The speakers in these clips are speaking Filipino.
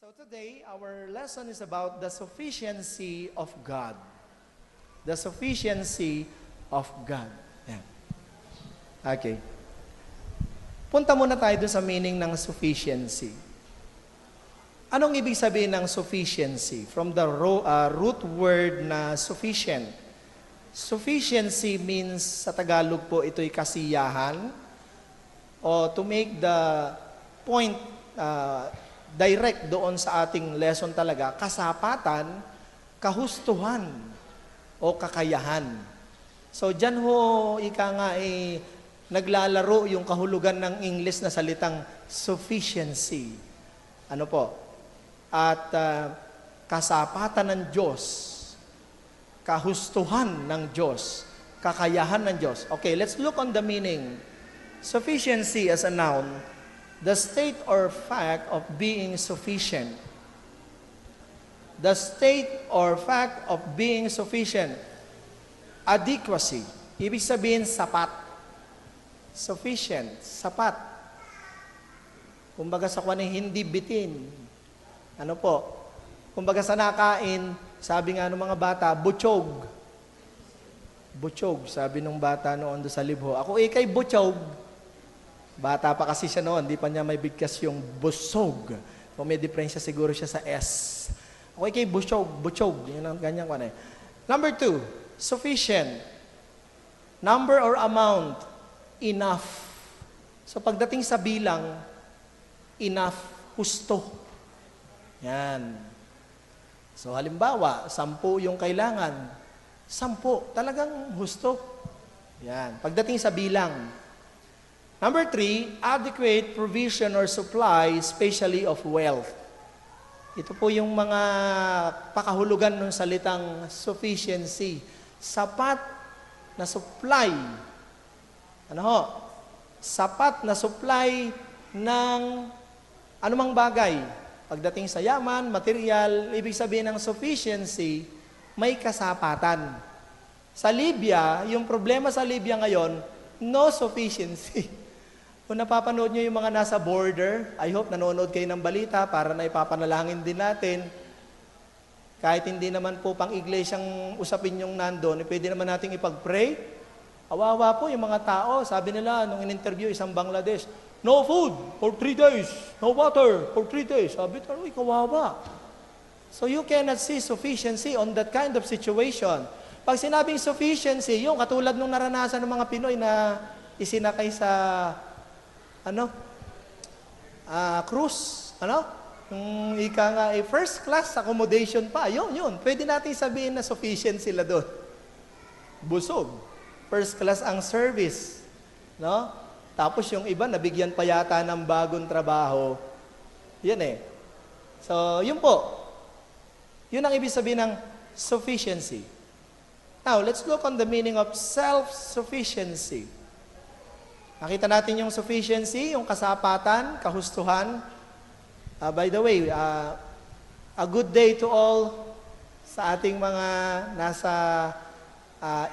So today, our lesson is about the sufficiency of God. The sufficiency of God. Yan. Okay. Punta muna tayo doon sa meaning ng sufficiency. Anong ibig sabihin ng sufficiency? From the root word na sufficient. Sufficiency means, sa Tagalog po, ito'y kasiyahan. O to make the point direct doon sa ating lesson talaga, kasapatan, kahustuhan, o kakayahan. So, dyan ho, ika nga naglalaro yung kahulugan ng English na salitang sufficiency. Ano po? At kasapatan ng Diyos, kahustuhan ng Diyos, kakayahan ng Diyos. Okay, let's look on the meaning. Sufficiency as a noun, the state or fact of being sufficient. The state or fact of being sufficient. Adequacy. Ibig sabihin, sapat. Sufficient. Sapat. Kumbaga sa kanya, hindi bitin. Ano po? Kumbaga sa nakain, sabi nga ng mga bata, butchog. Butchog, sabi ng bata noon doon sa libho. Ako ikay butchog. Bata pa kasi siya noon, di pa niya may bigkas yung busog. Kung may diferensya siguro siya sa S. Okay, kay butchog. Yun ang ganyan ko na eh. Number 2, sufficient. Number or amount, enough. So pagdating sa bilang, enough, husto. Yan. So halimbawa, 10 yung kailangan. 10, talagang husto. Yan. Pagdating sa bilang, Number 3, adequate provision or supply, especially of wealth. Ito po yung mga pakahulugan ng salitang sufficiency. Sapat na supply. Ano ho? Sapat na supply ng anumang bagay. Pagdating sa yaman, material, ibig sabihin ng sufficiency, may kasapatan. Sa Libya, yung problema sa Libya ngayon, no sufficiency. Kung napapanood nyo yung mga nasa border, I hope nanonood kayo ng balita para na ipapanalangin din natin. Kahit hindi naman po pang iglesyang usapin yung nandun, pwede naman nating ipag-pray. Awawa po yung mga tao. Sabi nila, nung in-interview isang Bangladesh, no food for 3 days, no water for 3 days. Sabi nila, uy, kawawa. So you cannot see sufficiency on that kind of situation. Pag sinabing sufficiency, yung katulad nung naranasan ng mga Pinoy na isinakay sa cruise, yung ika nga, first class accommodation pa, yun. Pwede natin sabihin na sufficient sila doon. Busog. First class ang service. No? Tapos yung iba, nabigyan pa yata ng bagong trabaho. Yan eh. So, yun po. Yun ang ibig sabihin ng sufficiency. Now, let's look on the meaning of self-sufficiency. Nakita natin yung sufficiency, yung kasapatan, kahustuhan. By the way, a good day to all sa ating mga nasa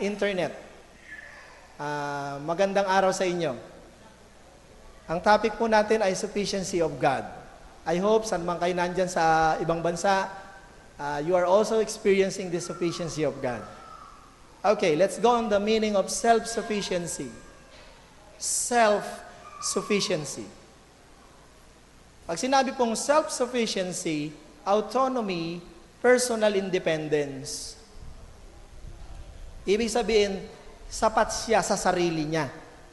internet. Magandang araw sa inyo. Ang topic po natin ay sufficiency of God. I hope saan man kayo nandyan sa ibang bansa, you are also experiencing the sufficiency of God. Okay, let's go on the meaning of self-sufficiency. Self-sufficiency. Pag sinabi pong self-sufficiency, autonomy, personal independence. Ibig sabihin, sapat siya sa sarili niya.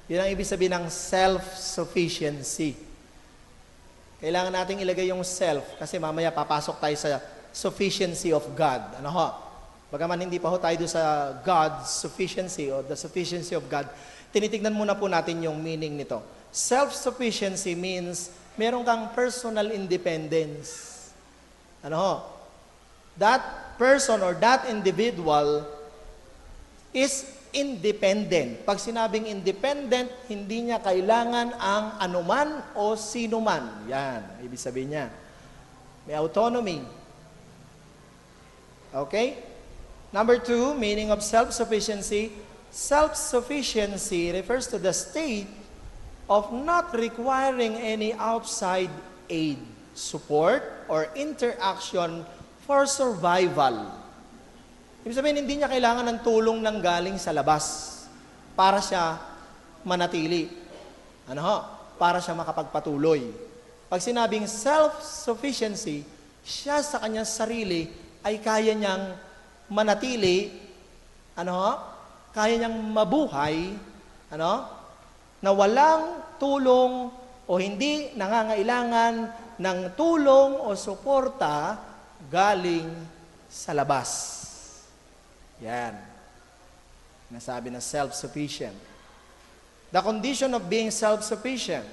Yun ang ibig sabihin ng self-sufficiency. Kailangan nating ilagay yung self kasi mamaya papasok tayo sa sufficiency of God. Ano ho? Bagaman hindi pa ho tayo doon sa God's sufficiency or the sufficiency of God, tinitignan muna po natin yung meaning nito. Self-sufficiency means meron kang personal independence. Ano ho? That person or that individual is independent. Pag sinabing independent, hindi niya kailangan ang anuman o sino man. Yan, ibig sabihin niya. May autonomy. Okay? Number 2, meaning of self-sufficiency. Self-sufficiency refers to the state of not requiring any outside aid. support, or interaction for survival. Ibig sabihin, hindi niya kailangan ng tulong ng galing sa labas para siya manatili. Ano ho? Para siya makapagpatuloy. Pag sinabing self-sufficiency, siya sa kanyang sarili ay kaya niyang manatili, ano ho? Kaya niyang mabuhay, ano? Na walang tulong o hindi nangangailangan ng tulong o suporta galing sa labas. Yan. Nasabi na self-sufficient. The condition of being self-sufficient,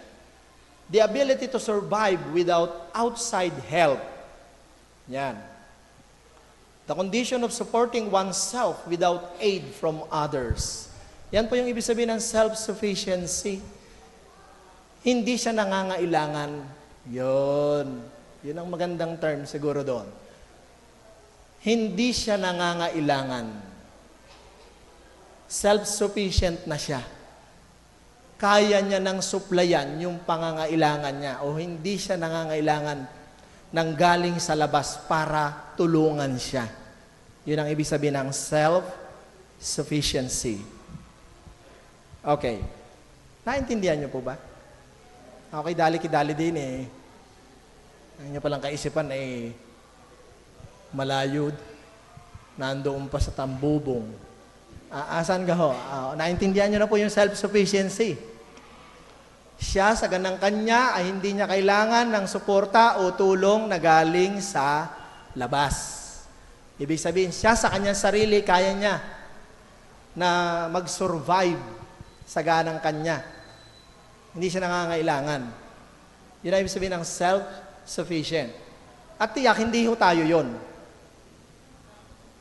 the ability to survive without outside help. Yan. The condition of supporting oneself without aid from others. Yan po yung ibig sabihin ng self-sufficiency. Hindi siya nangangailangan. Yun. Yun ang magandang term siguro doon. Hindi siya nangangailangan. Self-sufficient na siya. Kaya niya nang suplayan yung pangangailangan niya o hindi siya nangangailangan ng galing sa labas para tulungan siya. Yun ang ibig sabihin ng self-sufficiency. Okay. Naintindihan niyo po ba? Okay, dali-kidali din eh. Ang inyo palang kaisipan eh, malayod, nandoon pa sa tambubong. Asan ka ho? Naintindihan niyo na po yung self-sufficiency. Siya sa ganang kanya ay hindi niya kailangan ng suporta o tulong na galing sa labas. Ibig sabihin, siya sa kanyang sarili, kaya niya na mag-survive sa ganang kanya. Hindi siya nangangailangan. Yun ang ibig sabihin ng self-sufficient. At tiyak, hindi ho tayo yun.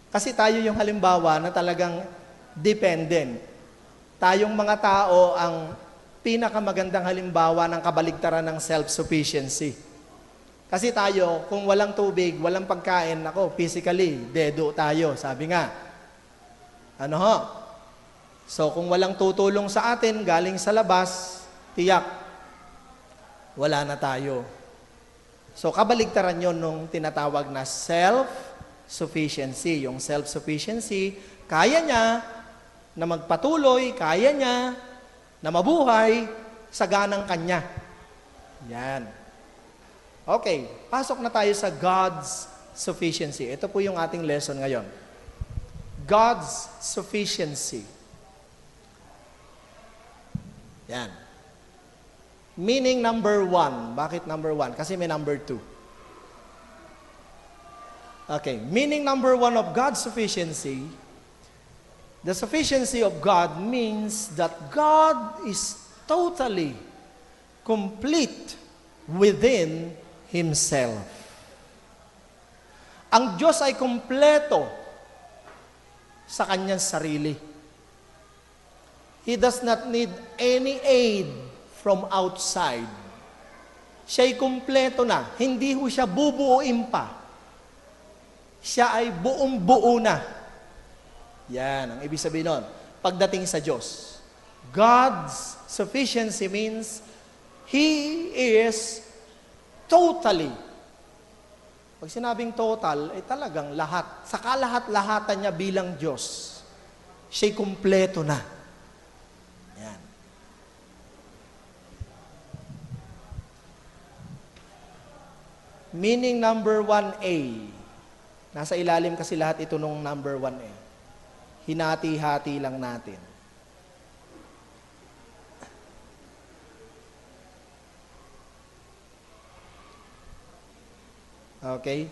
Kasi tayo yung halimbawa na talagang dependent. Tayong mga tao ang pinakamagandang halimbawa ng kabaligtaran ng self-sufficiency. Kasi tayo, kung walang tubig, walang pagkain, ako, physically, dedo tayo, sabi nga. Ano ho? So, kung walang tutulong sa atin, galing sa labas, tiyak, wala na tayo. So, kabaligtaran yon nung tinatawag na self-sufficiency. Yung self-sufficiency, kaya niya na magpatuloy, kaya niya na mabuhay sa ganang kanya. Yan. Okay, pasok na tayo sa God's sufficiency. Ito po yung ating lesson ngayon. God's sufficiency. Yan. Meaning number 1. Bakit number 1? Kasi may number 2. Okay, meaning number 1 of God's sufficiency. The sufficiency of God means that God is totally complete within Himself. Ang Diyos ay kumpleto sa Kanyang sarili. He does not need any aid from outside. Siya'y kumpleto na. Hindi ho siya bubuuin pa. Siya ay buong-buo na. Yan, ang ibig sabihin nun. Pagdating sa Diyos, God's sufficiency means He is totally. Pag sinabing total, ay talagang lahat. Sa kalahat-lahatan niya bilang Diyos, siya'y kumpleto na. Yan. Meaning number 1A. Nasa ilalim kasi lahat ito nung number 1A. Hinati-hati lang natin. Okay?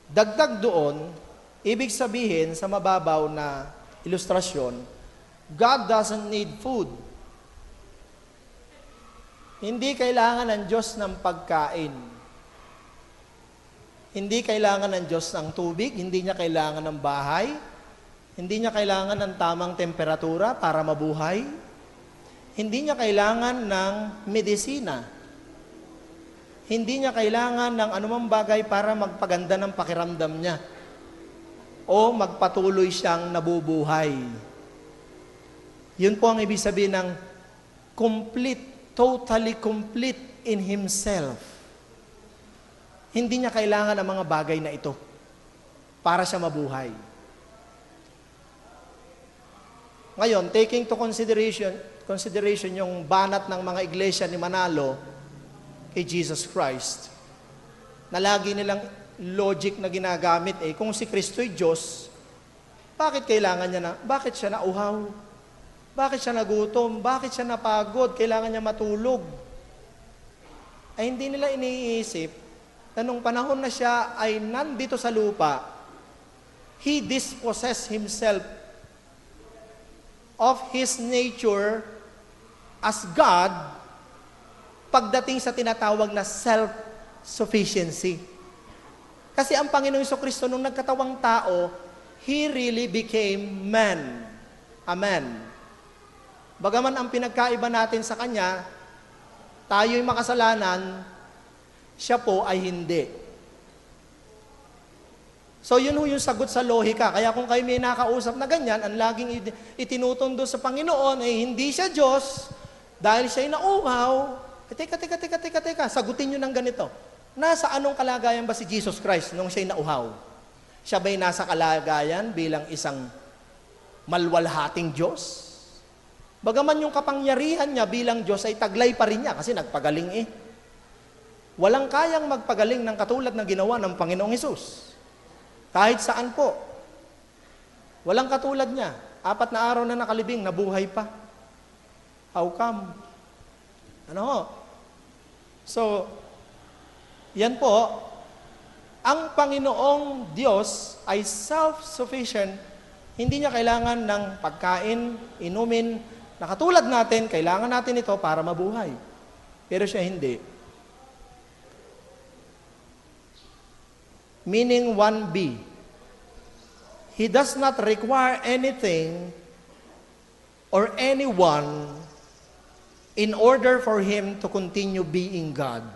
Dagdag doon, ibig sabihin sa mababaw na ilustrasyon, God doesn't need food. Hindi kailangan ng Diyos ng pagkain. Hindi kailangan ng Diyos ng tubig, hindi niya kailangan ng bahay, hindi niya kailangan ng tamang temperatura para mabuhay, hindi niya kailangan ng medisina, hindi niya kailangan ng anumang bagay para magpaganda ng pakiramdam niya o magpatuloy siyang nabubuhay. Yun po ang ibig sabihin ng complete totally complete in Himself. Hindi niya kailangan ng mga bagay na ito para siya mabuhay. Ngayon, taking to consideration yung banat ng mga iglesia ni Manalo kay Jesus Christ, na lagi nilang logic na ginagamit, kung si Kristo'y Diyos, bakit kailangan niya bakit siya nauhaw? Bakit siya nagutom? Bakit siya napagod? Kailangan niya matulog. Ay hindi nila iniisip na nung panahon na siya ay nandito sa lupa, He dispossessed Himself of His nature as God pagdating sa tinatawag na self-sufficiency. Kasi ang Panginoong Jesucristo nung nagkatawang tao, He really became man. Amen. Bagaman ang pinagkaiba natin sa Kanya, tayo'y makasalanan, siya po ay hindi. So yun yung sagot sa lohika. Kaya kung kayo may nakausap na ganyan, ang laging itinutundo sa Panginoon ay hindi siya Diyos dahil siya'y nauhaw. Teka, sagutin nyo ng ganito. Nasa anong kalagayan ba si Jesus Christ nung siya'y nauhaw? Siya ba'y nasa kalagayan bilang isang malwalhating Diyos? Bagaman yung kapangyarihan niya bilang Diyos ay taglay pa rin niya kasi nagpagaling Walang kayang magpagaling ng katulad ng ginawa ng Panginoong Hesus. Kahit saan po. Walang katulad niya. 4 na araw na nakalibing, nabuhay pa. How come? So, yan po, ang Panginoong Diyos ay self-sufficient. Hindi niya kailangan ng pagkain, inumin, na katulad natin, kailangan natin ito para mabuhay. Pero siya hindi. Meaning 1B, He does not require anything or anyone in order for Him to continue being God.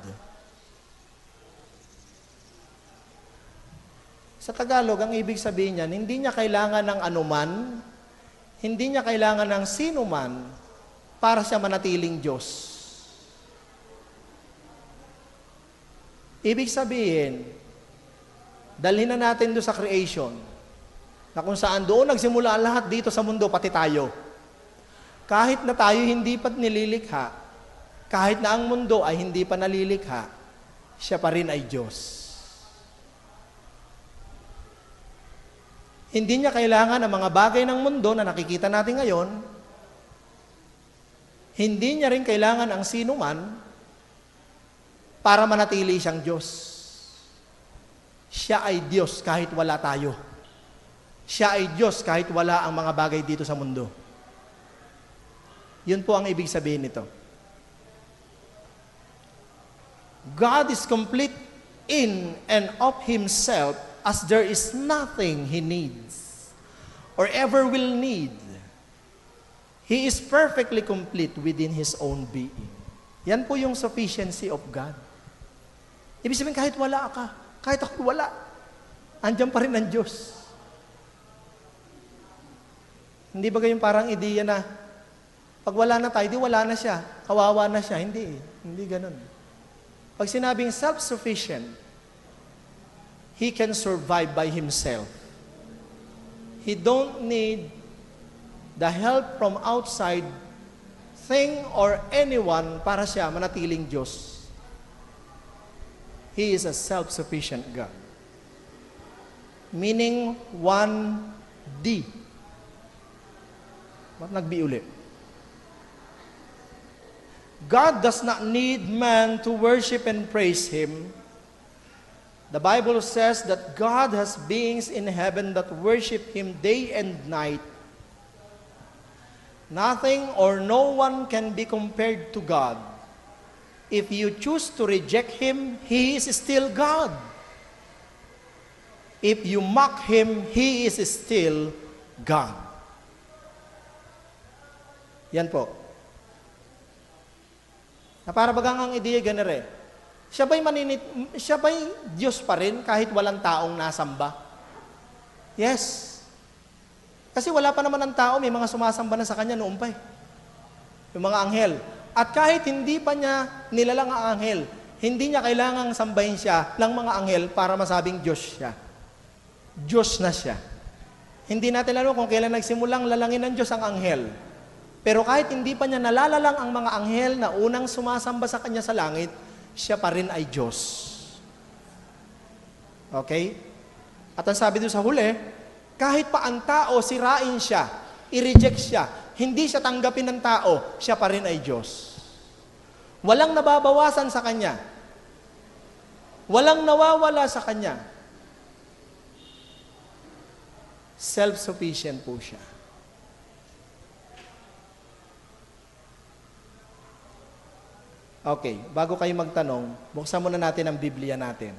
Sa Tagalog, ang ibig sabihin niyan, hindi niya kailangan ng anuman, hindi niya kailangan ng sino man para siya manatiling Diyos. Ibig sabihin, dalhin na natin doon sa creation, na kung saan doon nagsimula ang lahat dito sa mundo, pati tayo. Kahit na tayo hindi pa nililikha, kahit na ang mundo ay hindi pa nalilikha, siya pa rin ay Diyos. Hindi niya kailangan ng mga bagay ng mundo na nakikita natin ngayon. Hindi niya rin kailangan ang sino man para manatili siyang Diyos. Siya ay Diyos kahit wala tayo. Siya ay Diyos kahit wala ang mga bagay dito sa mundo. Yun po ang ibig sabihin nito. God is complete in and of Himself as there is nothing He needs or ever will need. He is perfectly complete within His own being. Yan po yung sufficiency of God. Ibig sabihin kahit wala ka, kahit ako wala, andyan pa rin ang Diyos. Hindi ba yung parang ideya na pag wala na tayo, di wala na siya, kawawa na siya. Hindi ganun. Pag sinabing self-sufficient, He can survive by Himself. He don't need the help from outside thing or anyone para siya manatiling Diyos. He is a self-sufficient God. Meaning 1D. Ba't nag-B ulit? God does not need man to worship and praise Him. The Bible says that God has beings in heaven that worship Him day and night. Nothing or no one can be compared to God. If you choose to reject Him, He is still God. If you mock Him, He is still God. Yan po. Na para bagang ang ideya ganere. Siya ba'y Diyos pa rin kahit walang taong nasamba? Yes. Kasi wala pa naman ang tao, may mga sumasamba na sa Kanya noon pa. Yung mga anghel, At kahit hindi pa niya nilalang ang anghel, hindi niya kailangang sambahin siya ng mga anghel para masabing Diyos siya. Diyos na siya. Hindi natin alam kung kailan nagsimulang lalangin ng Diyos ang anghel. Pero kahit hindi pa niya nalalalang ang mga anghel na unang sumasamba sa kanya sa langit, siya pa rin ay Diyos. Okay? At ang sabi doon sa huli, kahit pa ang tao sirain siya, i-reject siya, hindi siya tanggapin ng tao, siya pa rin ay Diyos. Walang nababawasan sa Kanya. Walang nawawala sa Kanya. Self-sufficient po siya. Okay, bago kayo magtanong, buksan muna natin ang Biblia natin.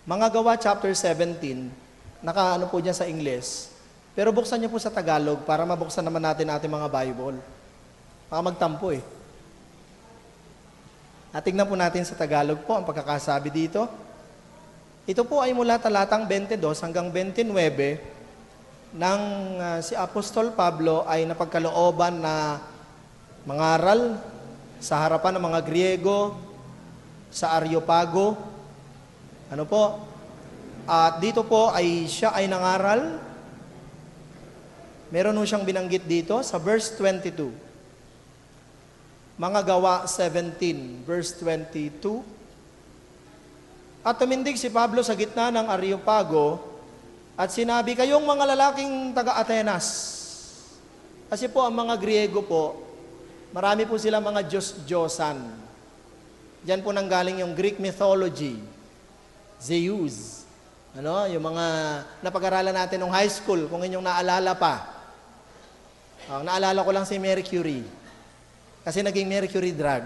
Mga Gawa chapter 17, nakaano po dyan sa English, pero buksan niyo po sa Tagalog para mabuksan naman natin ating mga Bible. Baka magtampo eh. At tignan po natin sa Tagalog po ang pagkakasabi dito. Ito po ay mula talatang 22 hanggang 29 nang si Apostol Pablo ay napagkalooban na mangaral sa harapan ng mga Griego sa Areopago. Ano po? At dito po ay siya ay nangaral. Meron po siyang binanggit dito sa verse 22. Mga Gawa 17, verse 22. At tumindig si Pablo sa gitna ng Areopago at sinabi, kayong mga lalaking taga-Atenas. Kasi po ang mga Griego po, marami po sila mga Diyos-Diyosan. Diyan po nanggaling yung Greek mythology. Zeus. Ano? Yung mga napag-aralan natin nung high school, kung inyong naalala pa. Naalala ko lang si Mercury. Kasi naging Mercury drug.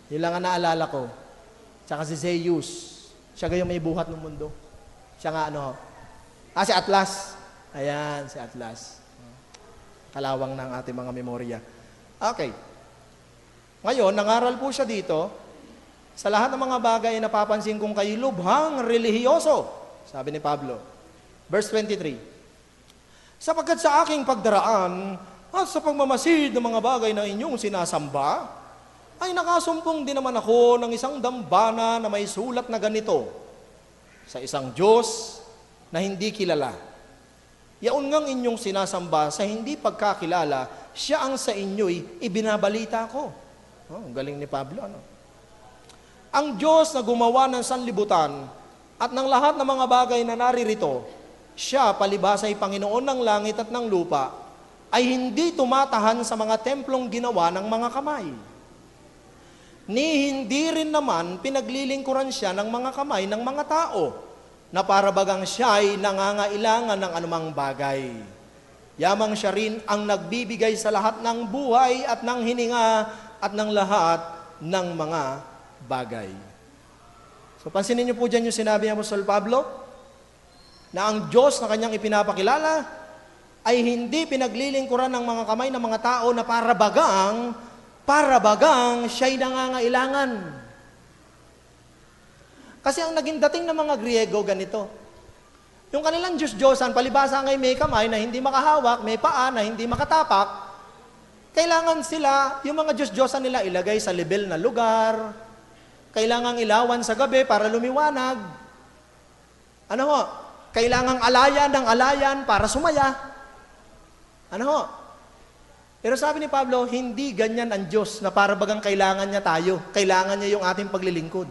Yun lang ang naalala ko. Tsaka si Zeus. Siya gayong may buhat ng mundo. Siya nga ano. Si Atlas. Ayan, si Atlas. Kalawang ng ating mga memorya. Okay. Ngayon, nangaral po siya dito. Sa lahat ng mga bagay na napapansin kong kayo lubhang relihiyoso. Sabi ni Pablo. Verse 23. Sapagkat sa aking pagdaraan at sa pagmamasid ng mga bagay na inyong sinasamba, ay nakasumpong din naman ako ng isang dambana na may sulat na ganito, sa isang Diyos na hindi kilala. Yaon ngang inyong sinasamba sa hindi pagkakilala, siya ang sa inyo'y ibinabalita ko. Ang galing ni Pablo, ano? Ang Diyos na gumawa ng sanlibutan at ng lahat ng mga bagay na naririto, siya, palibhas ay Panginoon ng langit at ng lupa, ay hindi tumatahan sa mga templong ginawa ng mga kamay. Ni hindi rin naman pinaglilingkuran siya ng mga kamay ng mga tao, na para bagang siya ay nangangailangan ng anumang bagay. Yamang siya rin ang nagbibigay sa lahat ng buhay at ng hininga at ng lahat ng mga bagay. So pansinin niyo po dyan yung sinabi ni Apostol Pablo, na ang Diyos na kanyang ipinapakilala ay hindi pinaglilingkuran ng mga kamay ng mga tao na para bagang siya'y nangangailangan. Kasi ang naging dating ng mga Griego ganito, yung kanilang Diyos-Diyosan, palibhasa ngay may kamay na hindi makahawak, may paa na hindi makatapak, kailangan sila, yung mga Diyos-Diyosan nila ilagay sa level na lugar, kailangang ilawan sa gabi para lumiwanag. Ano ho? Kailangang alayan ng alayan para sumaya. Ano ho? Pero sabi ni Pablo, hindi ganyan ang Diyos na para bagang kailangan niya tayo. Kailangan niya yung ating paglilingkod.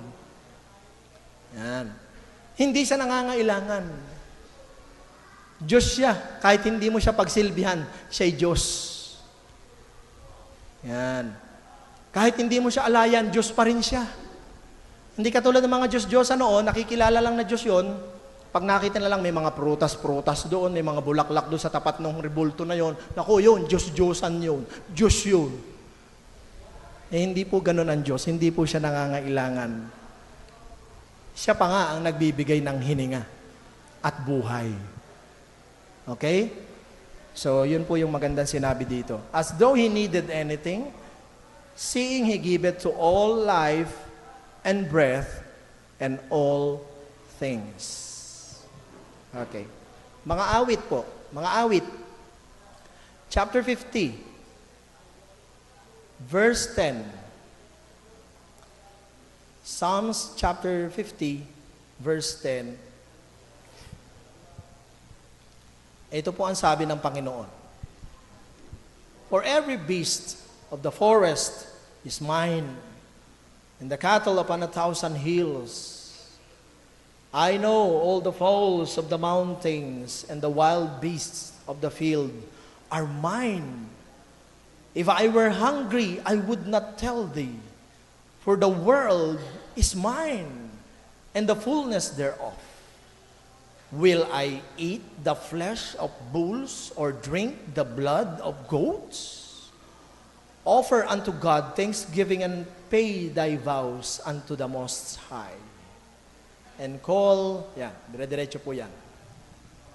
Yan. Hindi siya nangangailangan. Diyos siya. Kahit hindi mo siya pagsilbihan, siya'y Diyos. Yan. Kahit hindi mo siya alayan, Diyos pa rin siya. Hindi katulad ng mga Diyos-Diyosan noon, nakikilala lang na Diyos yon. Pag nakita na lang may mga prutas-prutas doon, may mga bulaklak doon sa tapat ng rebulto na yon. Naku, yun, Diyos-Diyosan yun. Diyos yun. Hindi po ganun ang Diyos. Hindi po siya nangangailangan. Siya pa nga ang nagbibigay ng hininga at buhay. Okay? So, yun po yung magandang sinabi dito. As though He needed anything, seeing He giveth to all life and breath and all things. Okay. Mga awit po. Mga awit. chapter 50, verse 10. Psalms chapter 50, verse 10. Ito po ang sabi ng Panginoon. For every beast of the forest is mine, and the cattle upon 1,000 hills. I know all the fowls of the mountains and the wild beasts of the field are mine. If I were hungry, I would not tell thee, for the world is mine, and the fullness thereof. Will I eat the flesh of bulls, or drink the blood of goats? Offer unto God thanksgiving, and pay thy vows unto the Most High. And call, yan, dire-diretso po yan.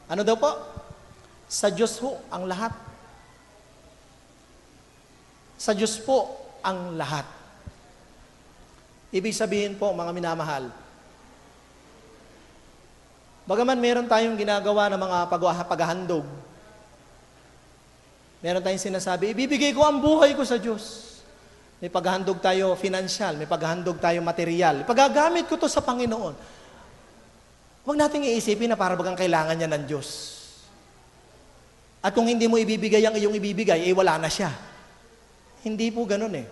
Ano daw po? Sa Diyos po ang lahat. Sa Diyos po ang lahat. Ibig sabihin po, mga minamahal, bagaman meron tayong ginagawa ng mga paghahandog, meron tayong sinasabi, ibibigay ko ang buhay ko sa Diyos. May paghahandog tayo financial, may paghahandog tayo material. Pagagamit ko to sa Panginoon. Huwag nating iisipin na para bagang kailangan niya ng Diyos. At kung hindi mo ibibigay ang iyong ibibigay, wala na siya. Hindi po ganun eh.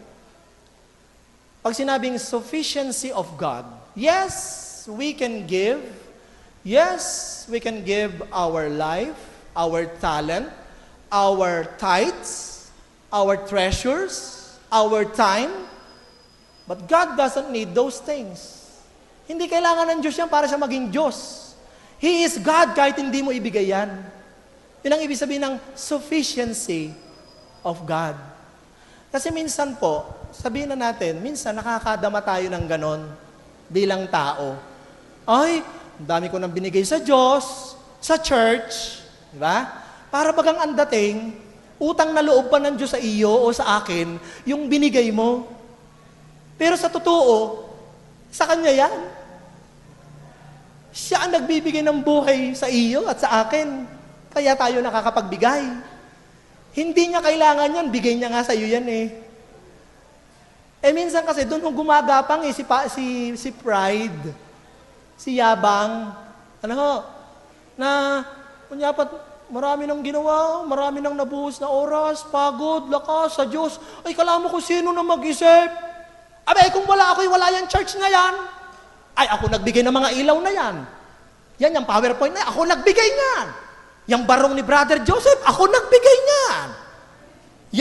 Pag sinabing sufficiency of God, yes, we can give. Yes, we can give our life, our talent, our tithes, our treasures, our time. But God doesn't need those things. Hindi kailangan ng Diyos yan para siya maging Diyos. He is God kahit hindi mo ibigay yan. Yun ang ibig sabihin ng sufficiency of God. Kasi minsan po, sabihin na natin, minsan nakakadama tayo ng ganon bilang tao. Ay, ang dami ko nang binigay sa Diyos, sa church, di ba? Para bagang ang dating, utang na loob pa ng Diyos sa iyo o sa akin, yung binigay mo. Pero sa totoo, sa Kanya yan. Siya ang nagbibigay ng buhay sa iyo at sa akin. Kaya tayo nakakapagbigay. Hindi niya kailangan yan, bigay niya nga sa iyo yan eh. Minsan kasi doon kung gumagapang si pride, si yabang, na kunyapat marami nang ginawa, marami nang nabuhos na oras, pagod, lakas sa Diyos. Ay, kala mo kung sino na mag-isip. Abay, kung wala yung church na yan. Ay, ako nagbigay ng mga ilaw na yan. Yan, yung PowerPoint na yan, ako nagbigay niyan. Yung barong ni Brother Joseph, ako nagbigay niyan.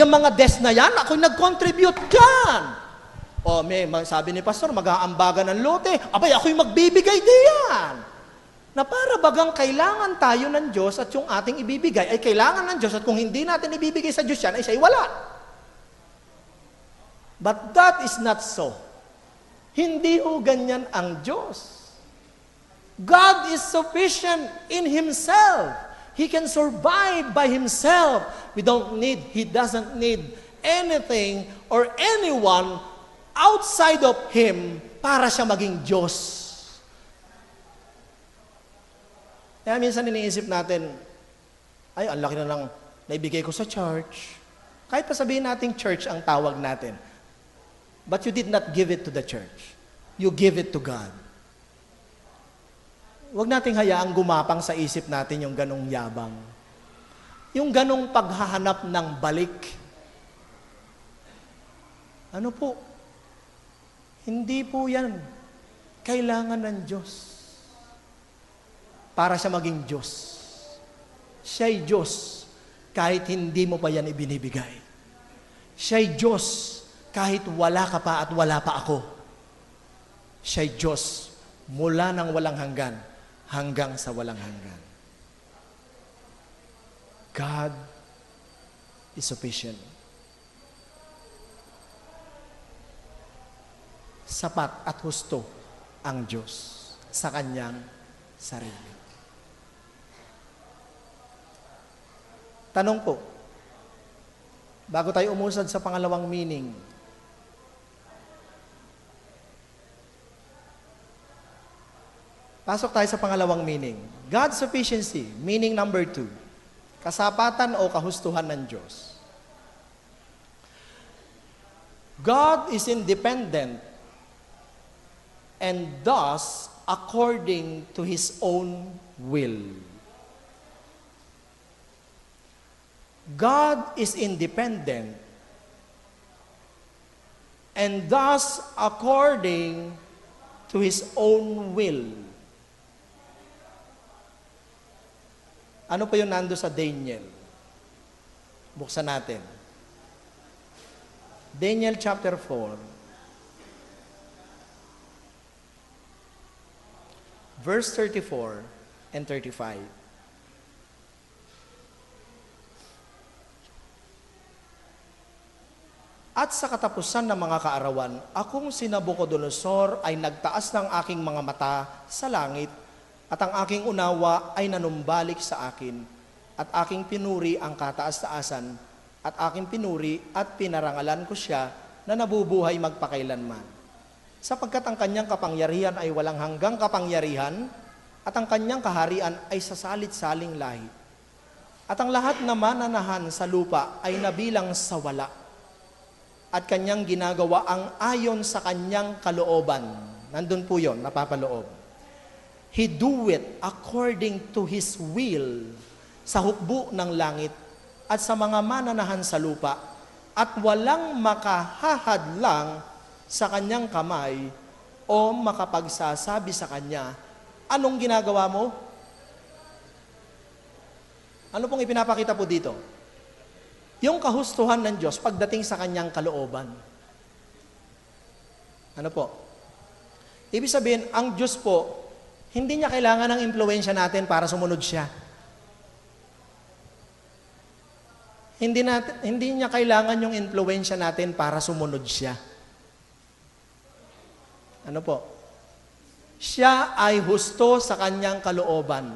Yung mga desk na yan, ako nag-contribute dyan. O, sabi ni Pastor, mag-aambagan ng lote. Abay, ako'y magbibigay diyan. Na para bagang kailangan tayo ng Diyos at yung ating ibibigay ay kailangan ng Diyos at kung hindi natin ibibigay sa Diyos yan, ay siya'y wala. But that is not so. Hindi ho ganyan ang Diyos. God is sufficient in Himself. He can survive by Himself. He doesn't need anything or anyone outside of Him para siya maging Diyos. Kaya minsan iniisip natin, ay, ang laki na lang naibigay ko sa church. Kahit pa sabihin natin church ang tawag natin. But you did not give it to the church. You give it to God. Huwag nating hayaang gumapang sa isip natin yung ganong yabang. Yung ganong paghahanap ng balik. Ano po? Hindi po yan. Kailangan ng Diyos. Para siya maging Diyos. Siya'y Diyos kahit hindi mo pa yan ibinibigay. Siya'y Diyos kahit wala ka pa at wala pa ako. Siya'y Diyos mula ng walang hanggan hanggang sa walang hanggan. God is sufficient. Sapat at husto ang Diyos sa Kanyang sarili. Tanong po, bago tayo umusad sa pangalawang meaning, pasok tayo sa pangalawang meaning. God's sufficiency, meaning number 2. Kasapatan o kahustuhan ng Diyos. God is independent and thus according to His own will. God is independent and thus according to His own will. Ano pa yun nando sa Daniel? Buksan natin. Daniel chapter 4. Verse 34 and 35. At sa katapusan ng mga kaarawan, akong si Nabucodonosor ay nagtaas ng aking mga mata sa langit, at ang aking unawa ay nanumbalik sa akin, at aking pinuri ang kataas-taasan, at aking pinuri at pinarangalan ko siya na nabubuhay magpakailanman. Sapagkat ang kanyang kapangyarihan ay walang hanggang kapangyarihan, at ang kanyang kaharian ay sasalit-saling lahi. At ang lahat na mananahan sa lupa ay nabilang sa wala, at kanyang ginagawa ang ayon sa kanyang kalooban. Nandun po yun, napapaloob. He do it according to His will sa hukbo ng langit at sa mga mananahan sa lupa, at walang makahahadlang sa kanyang kamay o makapagsasabi sa kanya, anong ginagawa mo? Ano pong ipinapakita po dito? Yung kahustuhan ng Diyos pagdating sa kanyang kalooban. Ano po? Ibig sabihin, ang Diyos po, hindi niya kailangan ng impluwensya natin para sumunod siya. Hindi niya kailangan yung impluwensya natin para sumunod siya. Ano po? Siya ay husto sa kanyang kalooban.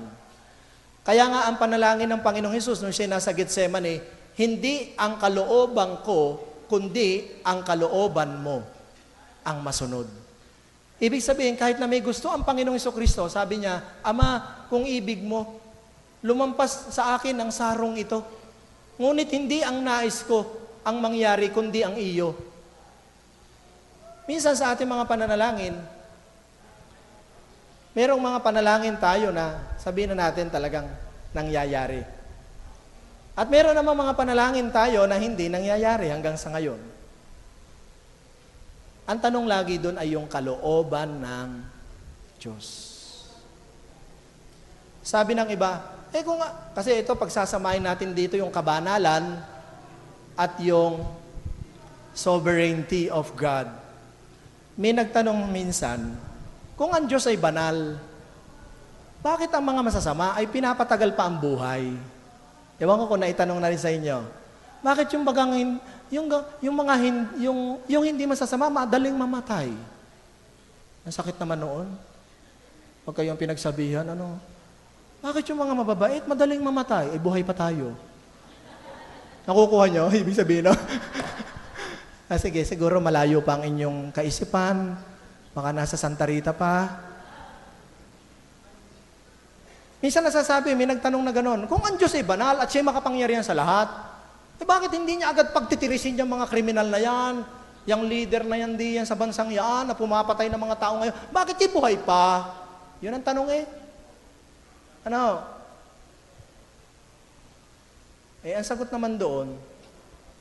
Kaya nga ang panalangin ng Panginoong Hesus nung siya nasa Getsemane, hindi ang kalooban ko, kundi ang kalooban mo ang masunod. Ibig sabihin, kahit na may gusto ang Panginoong Jesucristo, sabi niya, Ama, kung ibig mo, lumampas sa akin ang sarong ito. Ngunit hindi ang nais ko ang mangyari, kundi ang iyo. Minsan sa ating mga pananalangin, merong mga panalangin tayo na sabihin na natin talagang nangyayari. At meron namang mga panalangin tayo na hindi nangyayari hanggang sa ngayon. Ang tanong lagi doon ay yung kalooban ng Diyos. Sabi ng iba, kasi ito pagsasamahin natin dito yung kabanalan at yung sovereignty of God. May nagtanong minsan, kung ang Diyos ay banal, bakit ang mga masasama ay pinapatagal pa ang buhay? Ewan ko kung naitanong na rin sa inyo. Bakit yung bagang yung hindi masasama, madaling mamatay? Ang sakit naman noon. Pag kayong pinagsabihan, bakit yung mga mababait, madaling mamatay? Buhay pa tayo. Nakukuha nyo? Ibig sabihin, no? Sige, siguro malayo pa ang inyong kaisipan. Baka nasa Santa Rita pa. Minsan nasasabi, may nagtanong na gano'n, kung ang Diyos ay banal at siya'y makapangyarihan sa lahat, bakit hindi niya agad pagtitirisin yung mga kriminal na yan, yung leader na yan diyan sa bansang yan, na pumapatay ng mga tao ngayon, bakit di buhay pa? Yun ang tanong ang sagot naman doon,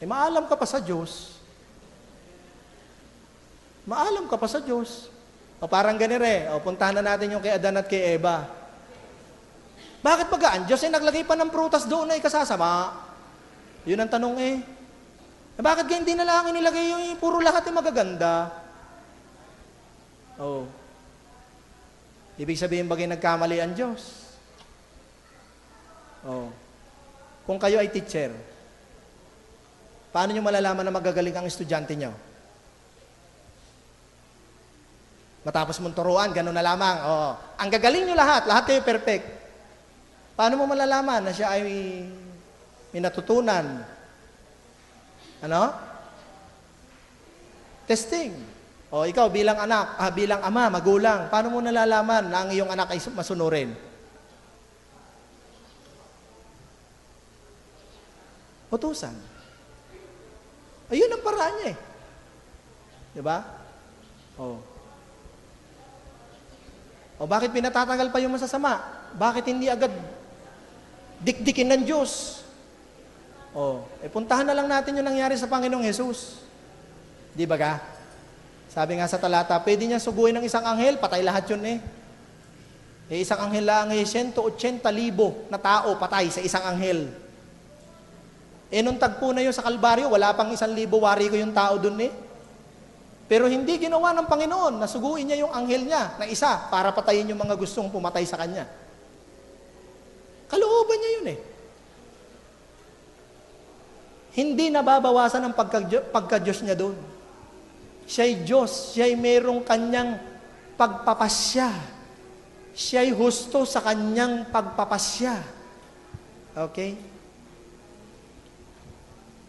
maalam ka pa sa Diyos. Maalam ka pa sa Diyos. Parang ganire, puntahan na natin yung kay Adan at kay Eva. Bakit ang Diyos ay naglagay pa ng prutas doon na ikasasama? Yun ang tanong bakit hindi na lang inilagay yung puro lahat yung magaganda? Ibig sabihin bagay nagkamali ang Diyos. Kung kayo ay teacher, paano nyo malalaman na magagaling ang estudyante nyo? Matapos mong turuan, gano'n na lamang. Ang gagaling nyo lahat kayo perfect. Paano mo malalaman na siya ay may natutunan? Testing. Ikaw bilang anak, bilang ama, magulang, paano mo nalalaman na ang iyong anak ay masunurin? Utusan. Ayun ang paraan niya eh. Diba? Oh. O bakit pinatatagal pa yung masasama? Bakit hindi agad dikdikin ng Diyos? O, puntahan na lang natin yung nangyari sa Panginoong Jesus. Di ba ka? Sabi nga sa talata, pwede niya suguin ng isang anghel, patay lahat yun eh. Isang anghel lang eh, 180,000 na tao patay sa isang anghel. Nung tagpo na yun sa Kalbaryo, wala pang 1,000 wari ko yung tao dun eh. Pero hindi ginawa ng Panginoon, nasuguin niya yung anghel niya na isa para patayin yung mga gustong pumatay sa kanya. Kalooban niya yun eh. Hindi nababawasan ang pagka-Diyos niya doon. Siya'y Diyos, siya'y merong kanyang pagpapasya. Siya'y husto sa kanyang pagpapasya. Okay?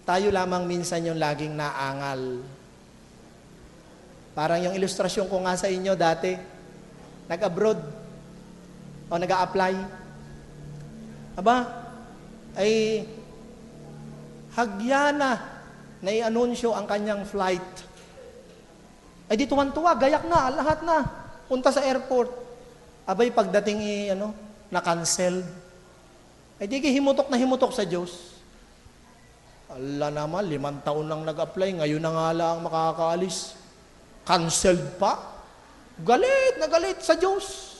Tayo lamang minsan yung laging naangal. Parang yung ilustrasyon ko nga sa inyo dati, nag-abroad o nag-a-apply. Aba, ay hagyana na i-anunsyo ang kanyang flight. Ay di tuwan-tuwa, gayak na, lahat na. Punta sa airport. Abay pagdating na-cancel. Ay di himutok na himutok sa Diyos. Allah naman, 5 taon lang nag-apply, ngayon na nga lang makakaalis. Canceled pa. Galit na galit sa Diyos.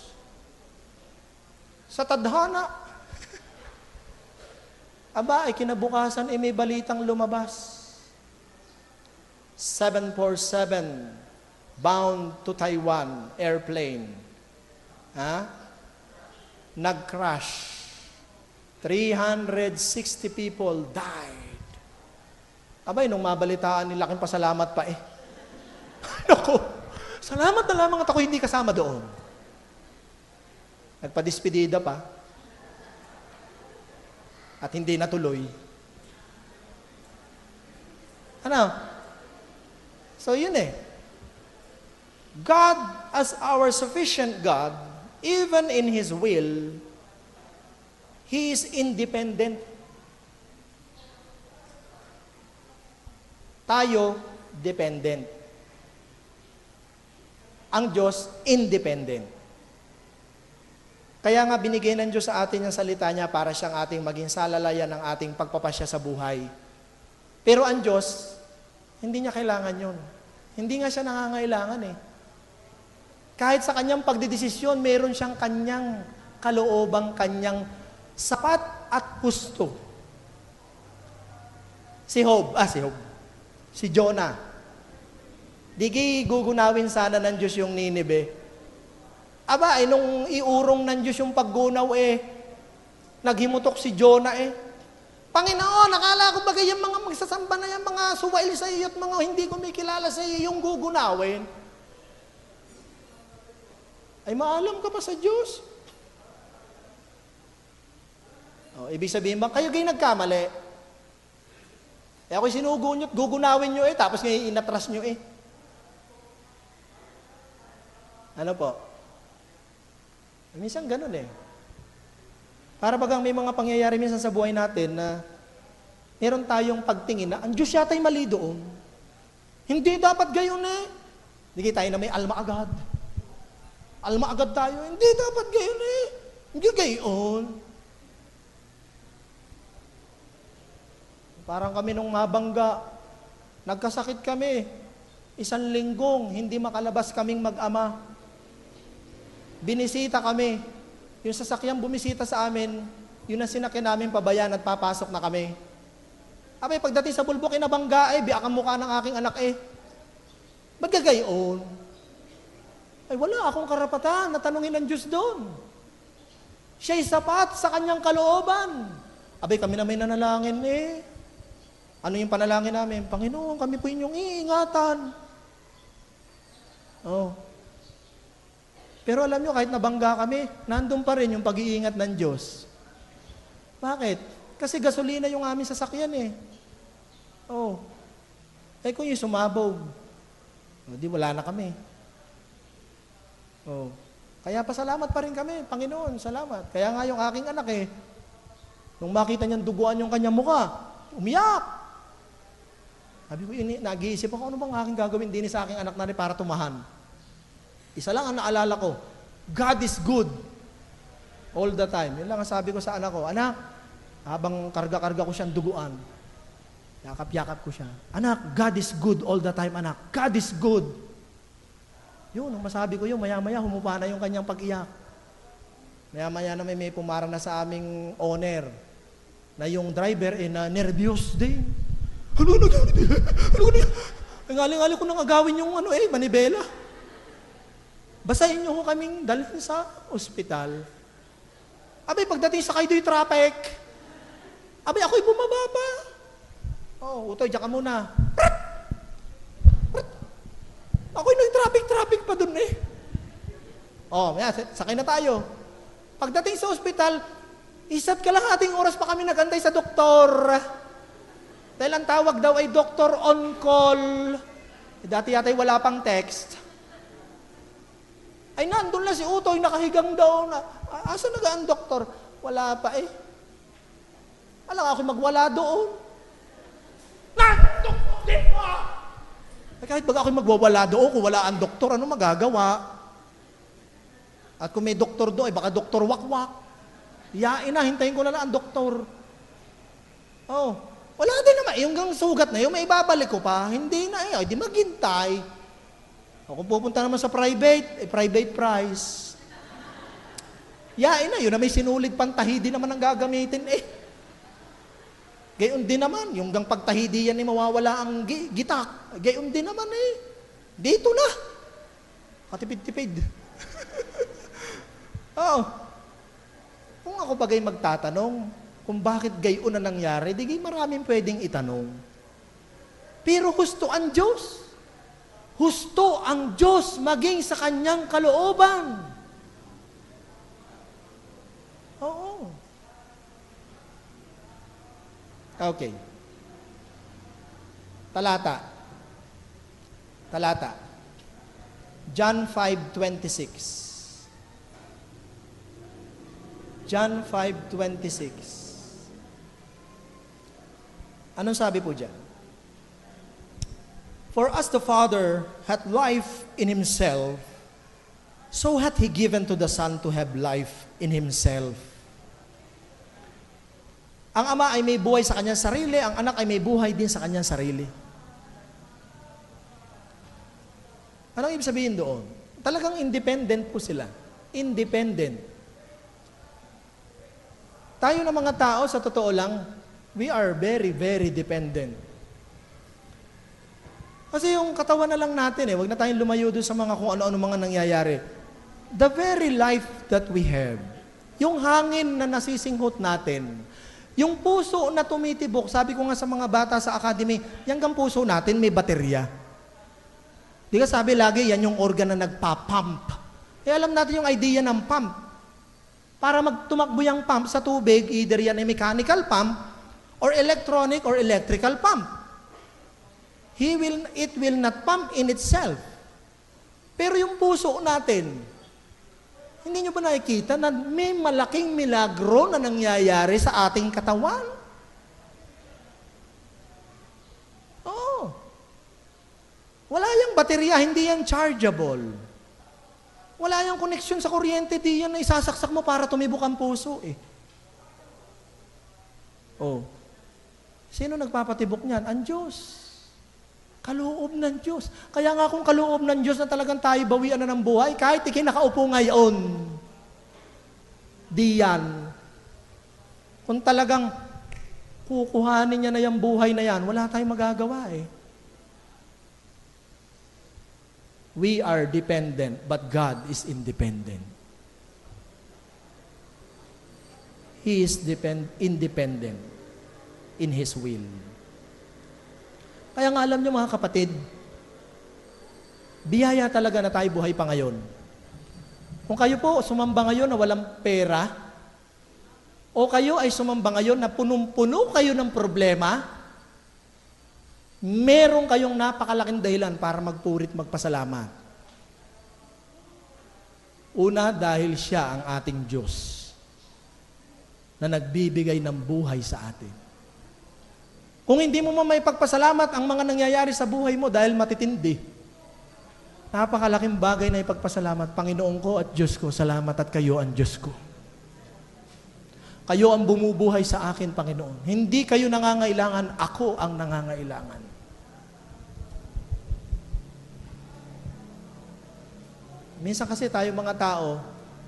Sa tadhana. Aba, ay kinabukasan may balitang lumabas. 747 bound to Taiwan airplane. Nag-crash. 360 people died. Abay, nung mabalitaan nila, laking pasalamat pa eh. Naku, salamat na lamang at ako hindi kasama doon. Nagpadispedida pa. At hindi natuloy. Ano? So yun eh. God as our sufficient God, even in His will, He is independent. Tayo, dependent. Ang Diyos, independent. Kaya nga binigay ng Diyos sa atin yung salita niya para siyang ating maging salalayan ng ating pagpapasya sa buhay. Pero ang Diyos, hindi niya kailangan yun. Hindi nga siya nangangailangan eh. Kahit sa kanyang pagdidesisyon, meron siyang kanyang kaloobang, kanyang sapat at husto. Si Jonah. Di gugunawin sana ng Diyos yung Ninive. Aba, nung iurong ng Diyos yung paggunaw naghimutok si Jonah Panginoon, nakala ko bagay yung mga magsasamba na yung mga suwail sa iyo at mga hindi kumikilala sa iyo yung gugunawin. Ay maalam ka pa sa Diyos. Ibig sabihin ba, kayo kayo nagkamali. Ako'y sinugo nyo at gugunawin nyo tapos ngayon inatras nyo Ano po? Minsan ganun Para bagang may mga pangyayari minsan sa buhay natin na meron tayong pagtingin na ang Diyos yata'y mali doon. Hindi dapat gayon Hindi tayo na may alma agad. Alma agad tayo. Hindi dapat gayon Hindi gayon. Parang kami nung mabangga, nagkasakit kami. 1 linggong, hindi makalabas kaming mag-ama. Binisita kami. Yung sasakyang bumisita sa amin, yun ang sinakyan namin pabayan at papasok na kami. Abay, pagdating sa bulbok, inabangga biyak ang mukha ng aking anak Ba't gagayon? Ay, wala akong karapatan na tanungin ng Diyos doon. Siya'y sapat sa kanyang kalooban. Abay, kami na may nanalangin Ano yung panalangin namin? Panginoon, kami po inyong iingatan. Pero alam nyo, kahit nabangga kami, nandun pa rin yung pag-iingat ng Diyos. Bakit? Kasi gasolina yung aming sasakyan kung yung sumabog, di wala na kami. Kaya pasalamat pa rin kami, Panginoon, salamat. Kaya nga yung aking anak nung makita niyang duguan yung kanyang mukha, Umiyak. Sabi ko, nag-iisip ako, ano bang aking gagawin din sa aking anak na rin para tumahan? Isa lang ang naalala ko, God is good all the time. Yun lang ang sabi ko sa anak ko, anak, habang karga-karga ko siyang duguan, yakap-yakap ko siya, anak, God is good all the time, anak. God is good. Yun, ang masabi ko yun, maya-maya humupa na yung kanyang pag-iyak. Maya-maya na may pumarang na sa aming owner, na yung driver nervyos din. Ano ngali-ngali ko nang agawin yung manibela. Basahin niyo ko kaming dalhin sa ospital. Abay, pagdating sa Kaydoy traffic, abay, ako'y bumababa. Utoy, diyan ka muna. Ako'y nag-traffic pa dun eh. Maya, sakay na tayo. Pagdating sa ospital, isa't kalahating oras pa kami nagantay sa doktor. Dahil ang tawag daw ay doctor on call. Dati yata'y wala pang text. Ay, nandun lang si Utoy, nakahigang daw na. Asa nagaan doktor? Wala pa eh. Alam ako magwala doon. Nandun dito! Kahit baga ako magwawala doon, kung wala ang doktor, ano magagawa? At kung may doktor doon, baka doktor wakwak. Yain na, hintayin ko na lang ang doktor. Wala din naman. Yung gang sugat na yun, may ibabalik ko pa. Hindi na di maghintay. Kung pupunta naman sa private, private price. Yain na, yun na may sinulid pantahidi naman ang gagamitin Gayon din naman, yung gang pagtahidi yan mawawala ang gitak. Gayon din naman Dito na. Katipid-tipid. Kung ako bagay magtatanong, kung bakit gayon na nangyari, di maraming pwedeng itanong. Pero husto ang Diyos. Husto ang Diyos maging sa kanyang kalooban. Oo. Okay. Talata. John 5:26. John 5:26. Anong sabi po dyan? For as the Father hath life in Himself, so hath He given to the Son to have life in Himself. Ang Ama ay may buhay sa kanyang sarili, ang Anak ay may buhay din sa kanyang sarili. Anong ibig sabihin doon? Talagang independent po sila. Independent. Tayo na mga tao, sa totoo lang, we are very, very dependent. Kasi yung katawan na lang natin wag na tayong lumayo doon sa mga kung ano-ano mga nangyayari. The very life that we have, yung hangin na nasisinghot natin, yung puso na tumitibok, sabi ko nga sa mga bata sa academy, yung puso natin may baterya. Di ka sabi lagi, yan yung organ na nagpa-pump. Alam natin yung idea ng pump. Para magtumakbo yung pump sa tubig, either yan ay mechanical pump, or electronic or electrical pump. It will not pump in itself. Pero yung puso natin, hindi nyo ba nakikita na may malaking milagro na nangyayari sa ating katawan? Oo. Wala yung baterya, hindi yan chargeable. Wala yung connection sa kuryente, di yan na isasaksak mo para tumibok ang puso Sino nagpapatibok niyan? Ang Diyos. Kaloob ng Diyos. Kaya nga kung kaloob ng Diyos na talagang tayo bawian na ng buhay, kahit ikay nakaupo ngayon, di yan. Kung talagang kukuhanin niya na yung buhay na yan, wala tayong magagawa We are dependent, but God is independent. He is independent in His will. Kaya nga alam niyo mga kapatid, biyaya talaga na tayo buhay pa ngayon. Kung kayo po sumamba ngayon na walang pera, o kayo ay sumamba ngayon na punong-puno kayo ng problema, meron kayong napakalaking dahilan para magpurit magpasalamat. Una, dahil siya ang ating Diyos na nagbibigay ng buhay sa atin. Kung hindi mo may pagpasalamat ang mga nangyayari sa buhay mo dahil matitindi, napakalaking bagay na ipagpasalamat. Panginoon ko at Diyos ko, salamat at kayo ang Diyos ko. Kayo ang bumubuhay sa akin, Panginoon. Hindi kayo nangangailangan, ako ang nangangailangan. Minsan kasi tayo mga tao,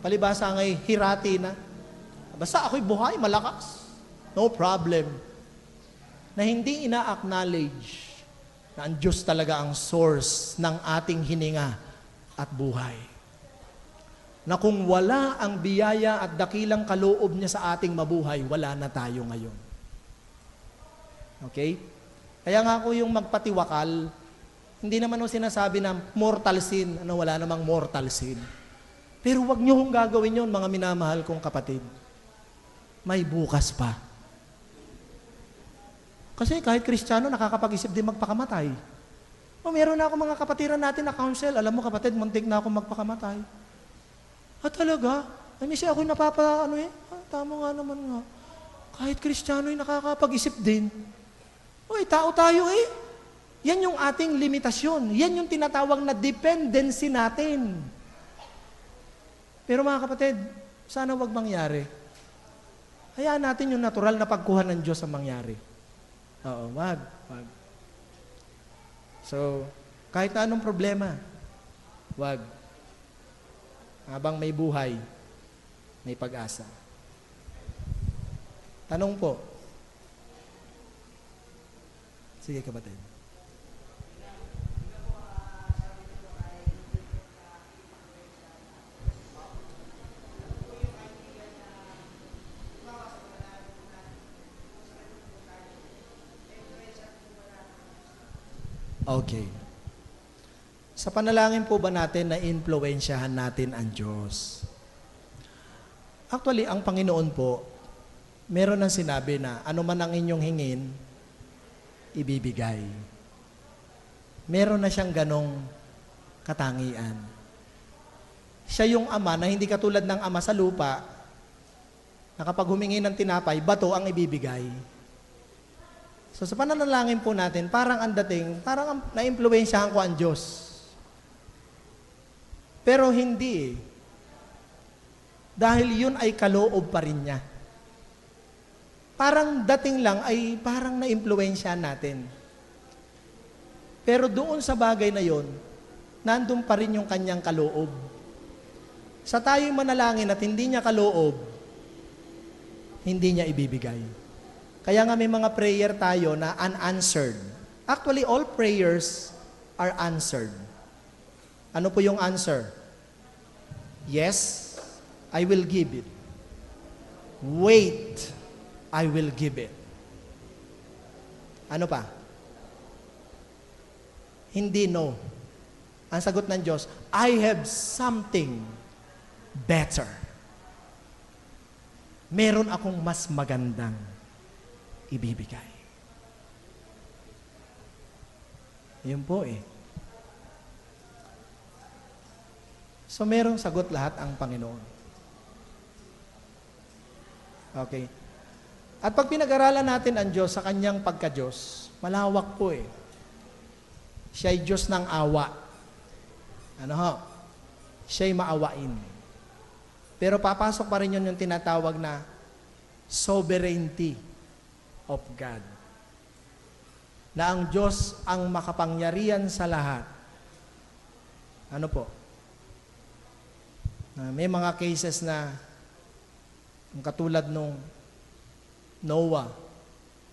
palibasa ngay hirati na. Basta ako'y buhay, malakas. No problem. Na hindi ina-acknowledge na ang Diyos talaga ang source ng ating hininga at buhay. Na kung wala ang biyaya at dakilang kaloob niya sa ating mabuhay, wala na tayo ngayon. Okay? Kaya nga ako yung magpatiwakal, hindi naman o sinasabi na mortal sin, wala namang mortal sin. Pero wag niyo hong gagawin yun, mga minamahal kong kapatid. May bukas pa. Kasi kahit Kristiyano, nakakapag-isip din magpakamatay. Meron na ako mga kapatiran natin na counsel. Alam mo kapatid, muntik na ako magpakamatay. Talaga? Kasi ako'y tama nga naman nga. Kahit Kristiyano'y nakakapag-isip din. Tao tayo eh. Yan yung ating limitasyon. Yan yung tinatawag na dependency natin. Pero mga kapatid, sana wag mangyari. Hayaan natin yung natural na pagkuha ng Diyos ang mangyari. Oo, wag. So, kahit na anong problema, wag. Habang may buhay, may pag-asa. Tanong po. Sige, kapatid. Okay. Sa panalangin po ba natin na influensyahan natin ang Diyos? Actually, ang Panginoon po, meron ng sinabi na ano man ang inyong hingin, ibibigay. Meron na siyang ganong katangian. Siya yung Ama na hindi katulad ng Ama sa lupa, na kapag humingi ng tinapay, bato ang ibibigay. So sa pananalangin po natin, parang ang dating, parang na-impluwensyahan ko ang Diyos. Pero hindi eh. Dahil yun ay kaloob pa rin niya. Parang dating lang ay parang na-impluwensyahan natin. Pero doon sa bagay na yon, nandun pa rin yung kanyang kaloob. Sa tayo'y manalangin at hindi niya kaloob, hindi niya ibibigay. Kaya nga may mga prayer tayo na unanswered. Actually, all prayers are answered. Ano po yung answer? Yes, I will give it. Wait, I will give it. Ano pa? Hindi no. Ang sagot ng Diyos, I have something better. Meron akong mas magandang ibibigay. Yun po eh. So merong sagot lahat ang Panginoon. Okay. At pag pinag-aralan natin ang Diyos sa kanyang pagka-Diyos, malawak po eh. Siya'y Diyos ng awa. Ano ho? Siya'y maawain. Pero papasok pa rin yun yung tinatawag na sovereignty of God. Na ang Diyos ang makapangyarihan sa lahat. Ano po? May mga cases na katulad nung Noah,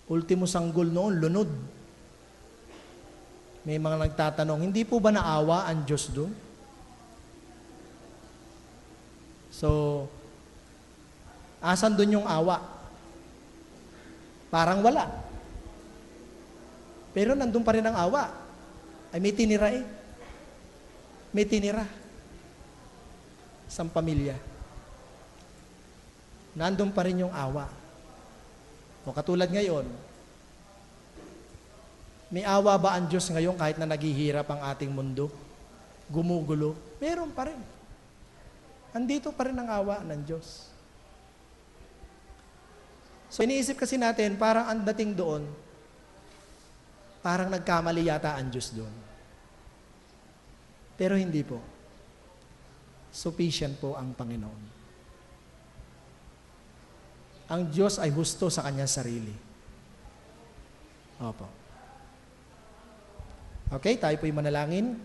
ultimo sanggol noon, lunod. May mga nagtatanong, hindi po ba naawa ang Diyos doon? So, asan doon yung awa? Parang wala. Pero nandun pa rin ang awa. Ay may tinira eh. May tinira. Isang pamilya. Nandun pa rin yung awa. O katulad ngayon, may awa ba ang Diyos ngayon kahit na naghihirap ang ating mundo? Gumugulo? Meron pa rin. Andito pa rin ang awa ng Diyos. So iniisip kasi natin, parang ang dating doon, Parang nagkamali yata ang Diyos doon. Pero hindi po. Sufficient po ang Panginoon. Ang Diyos ay husto sa kanyang sarili. Opo. Okay, tayo po'y manalangin.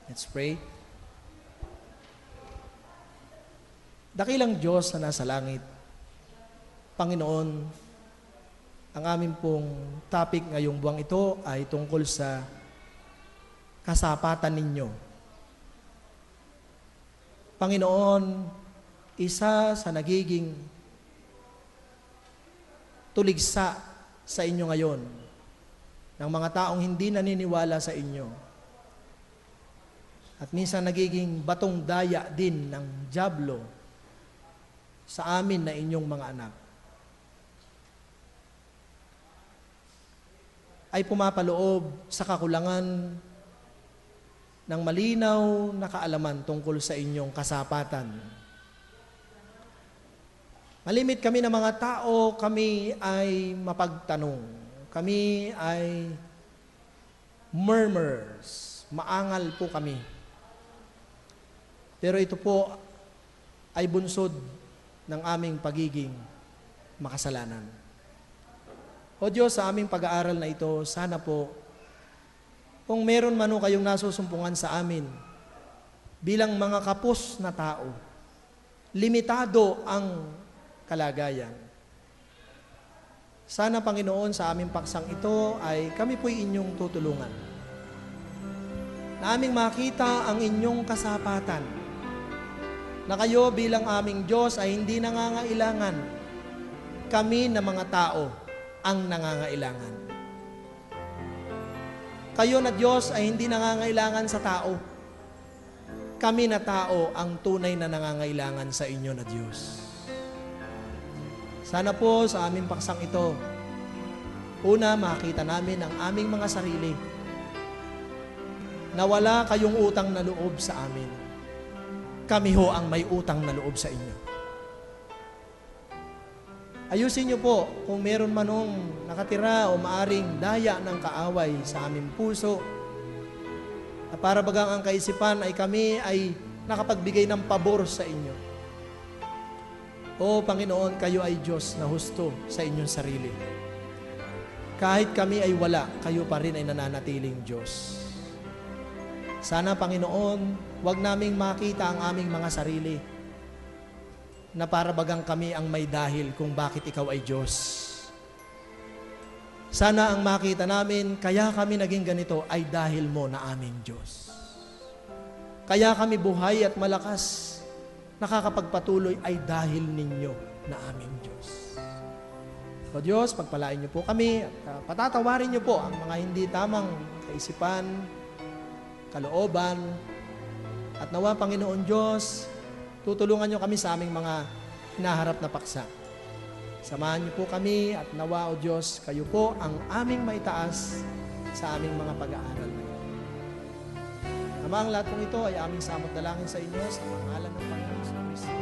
Let's pray. Dakilang Diyos na nasa langit, Panginoon, ang aming pong topic ngayong buwang ito ay tungkol sa kasapatan ninyo. Panginoon, isa sa nagiging tuligsa sa inyo ngayon ng mga taong hindi naniniwala sa inyo at minsan nagiging batong daya din ng dyablo sa amin na inyong mga anak, ay pumapaloob sa kakulangan ng malinaw na kaalaman tungkol sa inyong kasapatan. Malimit kami ng mga tao, kami ay mapagtanong. Kami ay murmurs. Maangal po kami. Pero ito po ay bunsod ng aming pagiging makasalanan. O Diyos, sa aming pag-aaral na ito, sana po, kung meron man o kayong nasusumpungan sa amin, bilang mga kapos na tao, limitado ang kalagayan. Sana, Panginoon, sa aming paksang ito ay kami po'y inyong tutulungan. Na aming makita ang inyong kasapatan, na kayo bilang aming Diyos ay hindi nangangailangan. Kami na mga tao ang nangangailangan. Kayo na Diyos ay hindi nangangailangan sa tao. Kami na tao ang tunay na nangangailangan sa inyo na Diyos. Sana po sa aming paksang ito, una, makita namin ang aming mga sarili na wala kayong utang na loob sa amin. Kami ho ang may utang na loob sa inyo. Ayusin niyo po kung meron manong nakatira o maaring daya ng kaaway sa aming puso, na para bagang ang kaisipan ay kami ay nakapagbigay ng pabor sa inyo. O Panginoon, kayo ay Diyos na husto sa inyong sarili. Kahit kami ay wala, kayo pa rin ay nananatiling Diyos. Sana, Panginoon, wag naming makita ang aming mga sarili na para bagang kami ang may dahil kung bakit ikaw ay Diyos. Sana ang makita namin, kaya kami naging ganito ay dahil mo na aming Diyos. Kaya kami buhay at malakas, nakakapagpatuloy ay dahil ninyo na aming Diyos. So Diyos, pagpalain niyo po kami at patatawarin niyo po ang mga hindi tamang kaisipan, kalooban, at nawa, Panginoon Diyos, tutulungan niyo kami sa aming mga hinaharap na paksa. Samahan niyo po kami at nawa, O Diyos, kayo po ang aming maitaas sa aming mga pag-aaral ngayon. Ama, ang lahat ng ito ay aming samot dalangin sa inyo sa pangalan ng Panginoon Kristo.